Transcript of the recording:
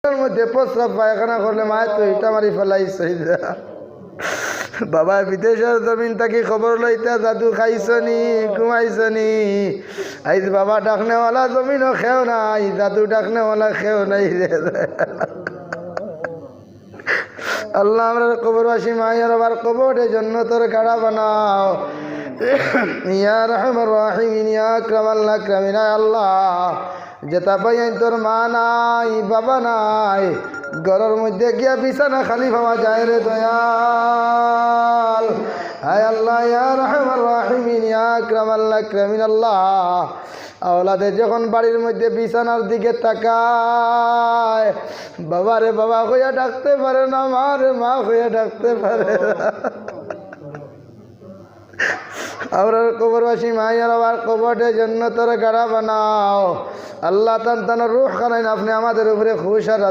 মধ্যে প্রস্রাব পায়খানা করলে মায়ের তো ইটা মারি ফেলাইছে বাবা বিদেশের জমিন থাকি খবর লইতা জাদু খাইছনি ঘুমাইছনি আইজ বাবা ডাকনেওয়ালা জমিনও খেও নাই জাদু ডাকনেওয়ালা খেও নাই রে আল্লাহ আমরা কবরবাসী মায়ের আবার কবরের জন্য তোর গাড়া বানাও ইয়া রহমান রাহিম ইয়া আকরামাল আকরামিন আল্লাহ যেটা পাই তোর মা নাই বাবা নাই ঘরের মধ্যে গিয়া বিছানা খালি পাওয়া যায় রে দয়াল হায় আল্লাহ ইয়া রহমান রাহিম ইয়া আকরামাল আকরামিন আল্লাহ আওলাদে যখন বাড়ির মধ্যে বিছানার দিকে তাকায় বাবারে বাবা হইয়া ডাকতে পারে না মারে মা হইয়া ডাকতে পারে আমরা কবরবাসী মায়ের আবার কবরের জন্য তোর গাড়া বানাও আল্লাহ তান রূহ খানাইন আপনি আমাদের উপরে খুশ আর